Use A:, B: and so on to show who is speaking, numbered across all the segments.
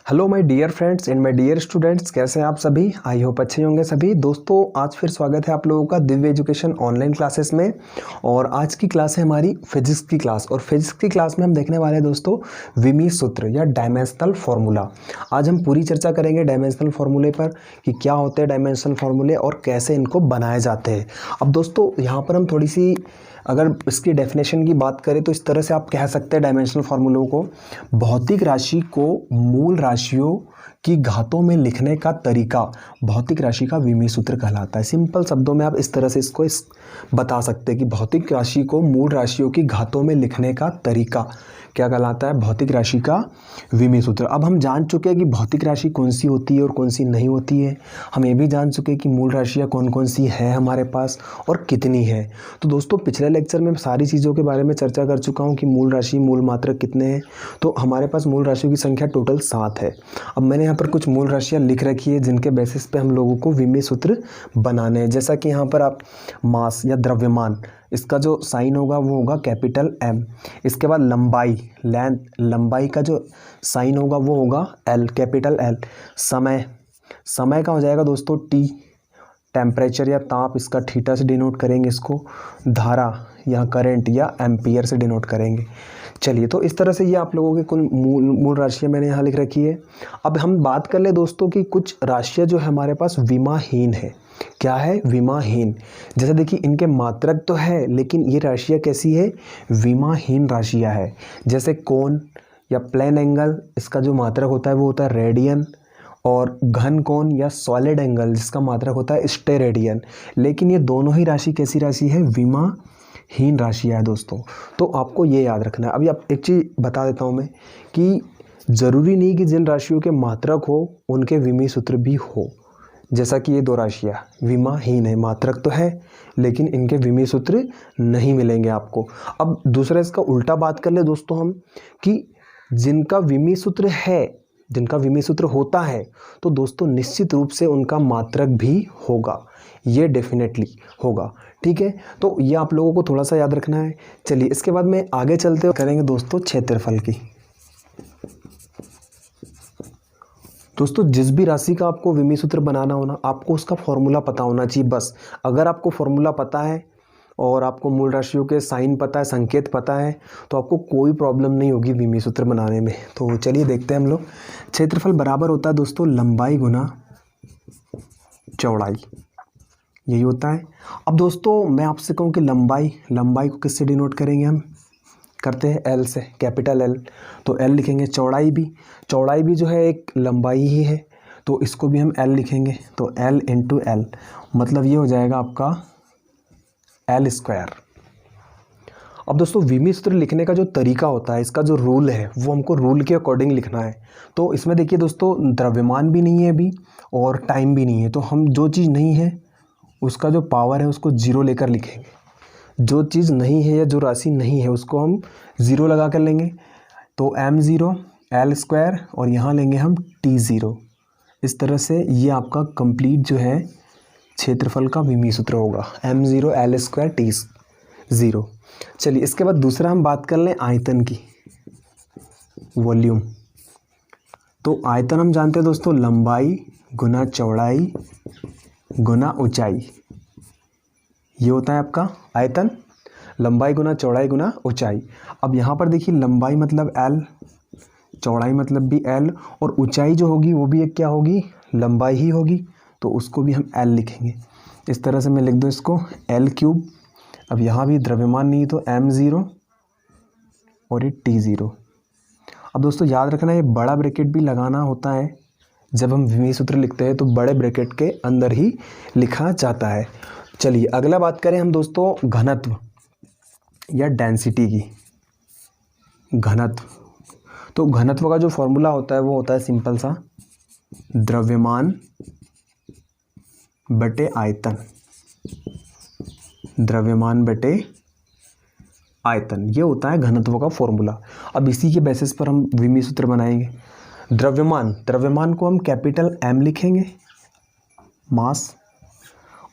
A: Hello my dear friends and my dear students, कैसे हैं आप सभी। आई होप अच्छे होंगे सभी। दोस्तों आज फिर स्वागत है आप लोगों का दिव्य एजुकेशन ऑनलाइन क्लासेस में। और आज की क्लास है हमारी फिजिक्स की क्लास। और फिजिक्स की क्लास में हम देखने वाले हैं दोस्तों विमीय सूत्र या डायमेंशनल फार्मूला। आज हम पूरी चर्चा करेंगे डायमेंशनल फार्मूले पर कि क्या होते हैं डायमेंशनल फार्मूले और कैसे इनको बनाए जाते हैं। अब दोस्तों यहाँ पर हम थोड़ी सी अगर इसकी डेफिनेशन की बात करें तो इस तरह से आप कह सकते हैं डायमेंशनल फार्मूलों को, भौतिक राशि को मूल राशियों की घातों में लिखने का तरीका भौतिक राशि का विमीय सूत्र कहलाता है। सिंपल शब्दों में आप इस तरह से इसको बता सकते हैं कि भौतिक राशि को मूल राशियों की घातों में लिखने का तरीका क्या कहलाता है, भौतिक राशि का विमीय सूत्र। अब हम जान चुके हैं कि भौतिक राशि कौन सी होती है और कौन सी नहीं होती है। हम ये भी जान चुके हैं कि मूल राशियाँ कौन कौन सी है हमारे पास और कितनी है। तो दोस्तों पिछले लेक्चर में सारी चीज़ों के बारे में चर्चा कर चुका हूँ कि मूल राशि मूल मात्रक कितने हैं। तो हमारे पास मूल राशियों की संख्या टोटल 7 है। अब मैंने यहाँ पर कुछ मूल राशियाँ लिख रखी है जिनके बेसिस पे हम लोगों को विमीय सूत्र बनाने हैं। जैसा कि यहाँ पर आप मास या द्रव्यमान, इसका जो साइन होगा वो होगा कैपिटल M। इसके बाद लंबाई, लेंथ, लंबाई का जो साइन होगा वो होगा L, कैपिटल L। समय, समय का हो जाएगा दोस्तों T। टेम्परेचर या ताप, इसका थीटा से डिनोट करेंगे इसको। धारा या करंट या एम्पियर से डिनोट करेंगे। चलिए, तो इस तरह से ये आप लोगों के कुल मूल राशियाँ मैंने यहाँ लिख रखी है। अब हम बात कर ले दोस्तों कि कुछ राशियाँ जो है हमारे पास विमाहीन है। क्या है? विमाहीन। जैसे देखिए इनके मात्रक तो है लेकिन ये राशियाँ कैसी है? विमाहीन राशियाँ है। जैसे कोण या प्लेन एंगल, इसका जो मात्रक होता है वो होता है रेडियन। और घन कोण या सॉलिड एंगल, जिसका मात्रक होता है स्टेरेडियन। लेकिन ये दोनों ही राशि कैसी राशि है? विमाहीन राशियाँ है दोस्तों। तो आपको ये याद रखना है। अभी आप एक चीज़ बता देता हूँ मैं कि ज़रूरी नहीं कि जिन राशियों के मात्रक हो उनके विमीय सूत्र भी हो। जैसा कि ये दो राशियाँ विमाहीन है, मात्रक तो है लेकिन इनके विमीय सूत्र नहीं मिलेंगे आपको। अब दूसरा इसका उल्टा बात कर ले दोस्तों हम कि जिनका विमीय सूत्र है, जिनका विमीय सूत्र होता है तो दोस्तों निश्चित रूप से उनका मात्रक भी होगा, ये डेफिनेटली होगा। ठीक है, तो ये आप लोगों को थोड़ा सा याद रखना है। चलिए इसके बाद में आगे चलते करेंगे दोस्तों क्षेत्रफल की। दोस्तों जिस भी राशि का आपको विमीय सूत्र बनाना हो ना, आपको उसका फॉर्मूला पता होना चाहिए बस। अगर आपको फॉर्मूला पता है और आपको मूल राशियों के साइन पता है, संकेत पता है, तो आपको कोई प्रॉब्लम नहीं होगी विमीय सूत्र बनाने में। तो चलिए देखते हैं हम लोग। क्षेत्रफल बराबर होता है दोस्तों लंबाई गुना चौड़ाई, यही होता है। अब दोस्तों मैं आपसे कहूँ कि लंबाई को किससे डिनोट करेंगे? हम करते हैं L से, कैपिटल L। तो L लिखेंगे। चौड़ाई भी जो है एक लंबाई ही है तो इसको भी हम L लिखेंगे। तो L इंटू L, मतलब ये हो जाएगा आपका L स्क्वायर। अब दोस्तों विमीय सूत्र लिखने का जो तरीका होता है, इसका जो रूल है वो हमको रूल के अकॉर्डिंग लिखना है। तो इसमें देखिए दोस्तों द्रव्यमान भी नहीं है अभी और टाइम भी नहीं है, तो हम जो चीज़ नहीं है उसका जो पावर है उसको 0 लेकर लिखेंगे। जो चीज़ नहीं है या जो राशि नहीं है उसको हम 0 लगा कर लेंगे। तो m0 L स्क्वायर और यहाँ लेंगे हम T0। इस तरह से ये आपका कंप्लीट जो है क्षेत्रफल का विमीय सूत्र होगा, m0 L स्क्वायर T0। चलिए इसके बाद दूसरा हम बात कर लें आयतन की, वॉल्यूम। तो आयतन हम जानते हैं दोस्तों लंबाई गुना चौड़ाई गुना ऊंचाई, ये होता है आपका आयतन। लंबाई गुना चौड़ाई गुना ऊंचाई। अब यहाँ पर देखिए लंबाई मतलब L, चौड़ाई मतलब भी L, और ऊंचाई जो होगी वो भी एक क्या होगी? लंबाई ही होगी, तो उसको भी हम L लिखेंगे। इस तरह से मैं लिख दूँ इसको L3। अब यहाँ भी द्रव्यमान नहीं तो m0 और ये T0। अब दोस्तों याद रखना ये बड़ा ब्रैकेट भी लगाना होता है, जब हम विमीय सूत्र लिखते हैं तो बड़े ब्रैकेट के अंदर ही लिखा जाता है। चलिए अगला बात करें हम दोस्तों घनत्व या डेंसिटी की। घनत्व, तो घनत्व का जो फॉर्मूला होता है वो होता है सिंपल सा, द्रव्यमान बटे आयतन। द्रव्यमान बटे आयतन, ये होता है घनत्व का फॉर्मूला। अब इसी के बेसिस पर हम विमीय सूत्र बनाएंगे। द्रव्यमान को हम कैपिटल M लिखेंगे, मास।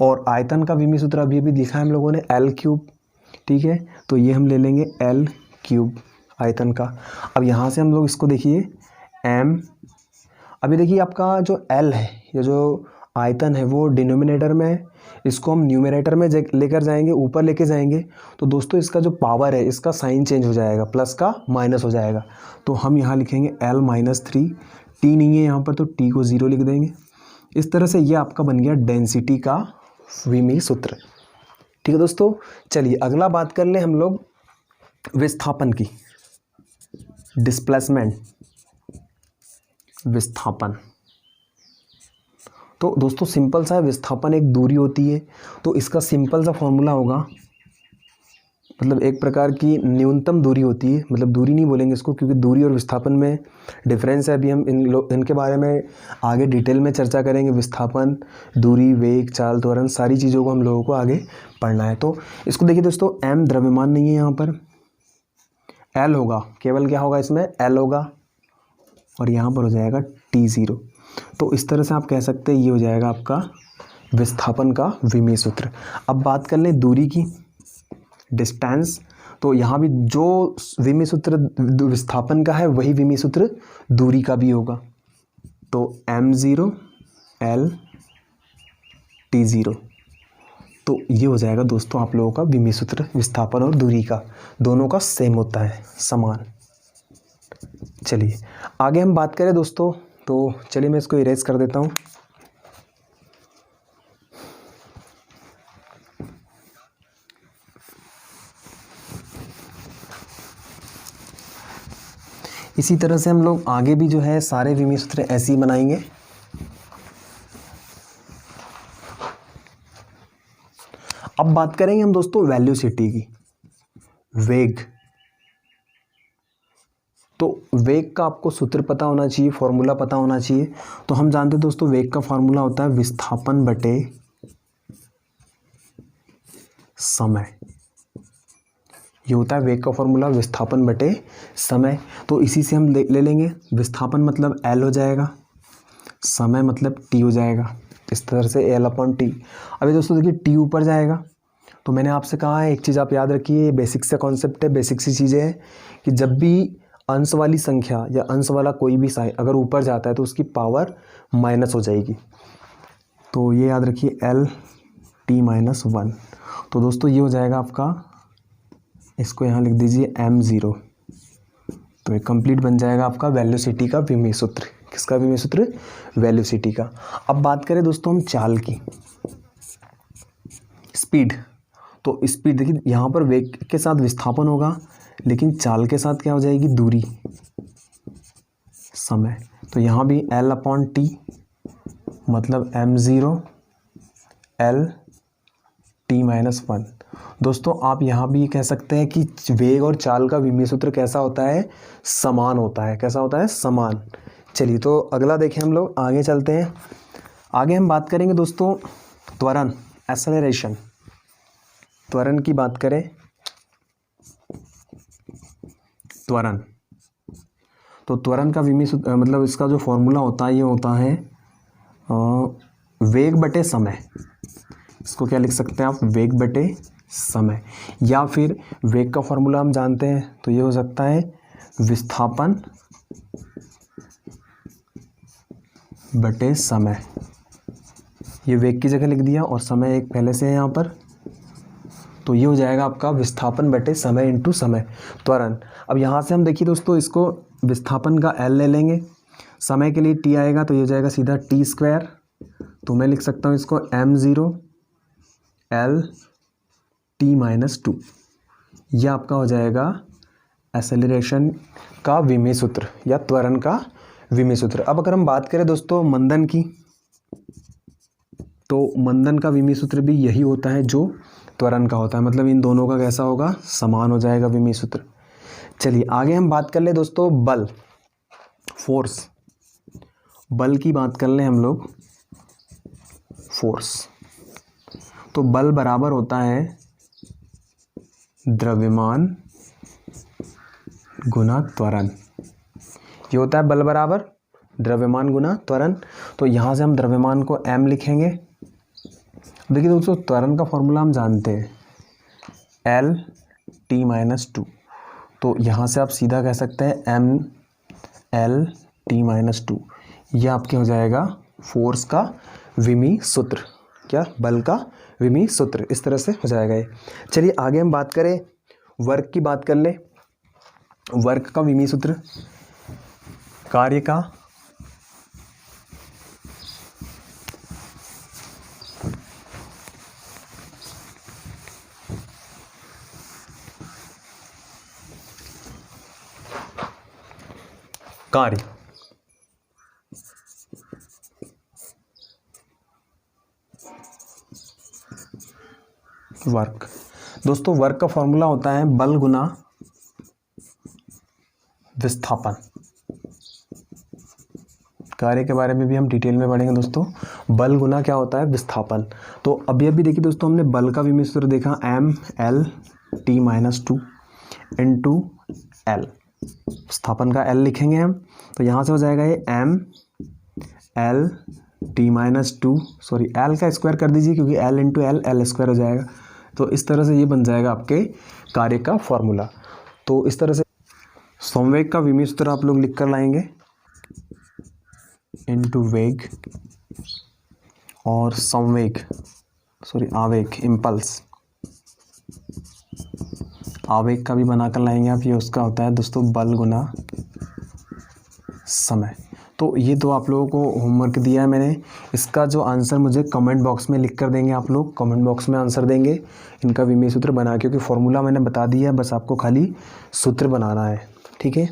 A: और आयतन का विमीय सूत्र अभी लिखा है हम लोगों ने L3। ठीक है, तो ये हम ले लेंगे L3 आयतन का। अब यहाँ से हम लोग इसको देखिए M अभी देखिए आपका जो L है, ये जो आयतन है वो डिनोमिनेटर में है, इसको हम न्यूमरेटर में लेकर जाएंगे, ऊपर लेके जाएंगे तो दोस्तों इसका जो पावर है इसका साइन चेंज हो जाएगा, प्लस का माइनस हो जाएगा। तो हम यहाँ लिखेंगे L-3, टी नहीं है यहाँ पर तो टी को 0 लिख देंगे। इस तरह से ये आपका बन गया डेंसिटी का विमीय सूत्र। ठीक है दोस्तों, चलिए अगला बात कर ले हम लोग विस्थापन की, डिस्प्लेसमेंट, विस्थापन। तो दोस्तों सिंपल सा है, विस्थापन एक दूरी होती है, तो इसका सिंपल सा फॉर्मूला होगा, मतलब एक प्रकार की न्यूनतम दूरी होती है, मतलब दूरी नहीं बोलेंगे इसको क्योंकि दूरी और विस्थापन में डिफरेंस है। अभी हम इनके बारे में आगे डिटेल में चर्चा करेंगे। विस्थापन, दूरी, वेग, चाल, त्वरण, सारी चीज़ों को हम लोगों को आगे पढ़ना है। तो इसको देखिए दोस्तों, m द्रव्यमान नहीं है यहाँ पर, l होगा, केवल क्या होगा इसमें l होगा और यहाँ पर हो जाएगा t0। तो इस तरह से आप कह सकते हैं ये हो जाएगा आपका विस्थापन का विमीय सूत्र। अब बात कर लें दूरी की, डिस्टेंस। तो यहाँ भी जो विमीय सूत्र विस्थापन का है वही विमीय सूत्र दूरी का भी होगा। तो m0 l t0, तो ये हो जाएगा दोस्तों आप लोगों का विमीय सूत्र। विस्थापन और दूरी का दोनों का सेम होता है, समान। चलिए आगे हम बात करें दोस्तों, तो चलिए मैं इसको इरेज कर देता हूँ। इसी तरह से हम लोग आगे भी जो है सारे विमीय सूत्र ऐसे ही बनाएंगे। अब बात करेंगे हम दोस्तों वेलोसिटी की, वेग। तो वेग का आपको सूत्र पता होना चाहिए, फॉर्मूला पता होना चाहिए। तो हम जानते हैं दोस्तों वेग का फॉर्मूला होता है विस्थापन बटे समय। ये होता है वेग का फॉर्मूला, विस्थापन बटे समय। तो इसी से हम ले लेंगे, विस्थापन मतलब L हो जाएगा, समय मतलब T हो जाएगा। इस तरह से L/T। अभी दोस्तों देखिए T ऊपर जाएगा, तो मैंने आपसे कहा है एक चीज़ आप याद रखिए, बेसिक से कॉन्सेप्ट है, बेसिक सी चीज़ें हैं कि जब भी अंश वाली संख्या या अंश वाला कोई भी साइन अगर ऊपर जाता है तो उसकी पावर माइनस हो जाएगी। तो ये याद रखिए L/T-1। तो दोस्तों ये हो जाएगा आपका, इसको यहाँ लिख दीजिए m0। तो ये कंप्लीट बन जाएगा आपका वेलोसिटी का विमीय सूत्र। किसका विमीय सूत्र? वेलोसिटी का। अब बात करें दोस्तों हम चाल की, स्पीड। तो स्पीड देखिए यहाँ पर वेग के साथ विस्थापन होगा, लेकिन चाल के साथ क्या हो जाएगी? दूरी, समय। तो यहाँ भी L/T मतलब m0 L/T-1। दोस्तों आप यहाँ भी कह सकते हैं कि वेग और चाल का विमीय सूत्र कैसा होता है? समान होता है। कैसा होता है? समान। चलिए तो अगला देखें, हम लोग आगे चलते हैं। आगे हम बात करेंगे दोस्तों त्वरण, एक्सेलरेशन। त्वरण की बात करें, त्वरण। तो त्वरण का विमीय सूत्र मतलब इसका जो फॉर्मूला होता है ये होता है वेग बटे समय। इसको क्या लिख सकते हैं आप? वेग बटे समय। या फिर वेग का फॉर्मूला हम जानते हैं तो ये हो सकता है विस्थापन बटे समय। ये वेग की जगह लिख दिया और समय एक पहले से है यहाँ पर, तो ये हो जाएगा आपका विस्थापन बटे समय इंटू समय, त्वरण। अब यहाँ से हम देखिए दोस्तों इसको विस्थापन का L ले लेंगे, समय के लिए T आएगा तो ये हो जाएगा सीधा T²। तो मैं लिख सकता हूँ इसको m0 L/T-2। यह आपका हो जाएगा एक्सेलरेशन का विमीय सूत्र या त्वरण का विमीय सूत्र। अब अगर हम बात करें दोस्तों मंदन की, तो मंदन का विमीय सूत्र भी यही होता है जो त्वरण का होता है, मतलब इन दोनों का कैसा होगा? समान हो जाएगा विमीय सूत्र। चलिए आगे हम बात कर ले दोस्तों बल, फोर्स। बल की बात कर ले हम लोग, फोर्स। तो बल बराबर होता है द्रव्यमान गुना त्वरण। ये होता है बल बराबर द्रव्यमान गुना त्वरण। तो यहाँ से हम द्रव्यमान को m लिखेंगे। देखिए दोस्तों त्वरण का फॉर्मूला हम जानते हैं L/T-2। तो यहाँ से आप सीधा कह सकते हैं m L/T-2। यह आपके हो जाएगा फोर्स का विमीय सूत्र, क्या, बल का विमीय सूत्र, इस तरह से हो जाएगा ये। चलिए आगे हम बात करें, वर्क की बात कर ले। वर्क का विमीय सूत्र, कार्य का कार्य, वर्क। दोस्तों वर्क का फॉर्मूला होता है बल गुना विस्थापन। कार्य के बारे में भी हम डिटेल में पढ़ेंगे दोस्तों। बल गुना क्या होता है, विस्थापन। तो अभी देखिए दोस्तों, हमने बल का विमीय सूत्र देखा, m(L)T-2 इंटू L। विस्थापन का L लिखेंगे हम, तो यहाँ से हो जाएगा ये m(L)T-2, सॉरी L का स्क्वायर कर दीजिए क्योंकि L into L L square हो जाएगा। तो इस तरह से ये बन जाएगा आपके कार्य का फॉर्मूला। तो इस तरह से संवेग का विमीय सूत्र आप लोग लिख कर लाएंगे, इनटू वेग और संवेग, सॉरी आवेग, इम्पल्स, आवेग का भी बना कर लाएंगे आप। ये उसका होता है दोस्तों बल गुना समय। तो ये दो आप लोगों को होमवर्क दिया है मैंने। इसका जो आंसर मुझे कमेंट बॉक्स में लिख कर देंगे, आप लोग कमेंट बॉक्स में आंसर देंगे इनका विमीय सूत्र बना, क्योंकि फॉर्मूला मैंने बता दिया है, बस आपको खाली सूत्र बनाना है, ठीक है।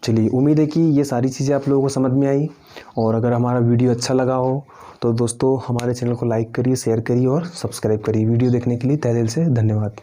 A: चलिए, उम्मीद है कि ये सारी चीज़ें आप लोगों को समझ में आई। और अगर हमारा वीडियो अच्छा लगा हो तो दोस्तों हमारे चैनल को लाइक करिए, शेयर करिए और सब्सक्राइब करिए। वीडियो देखने के लिए तहे दिल से धन्यवाद।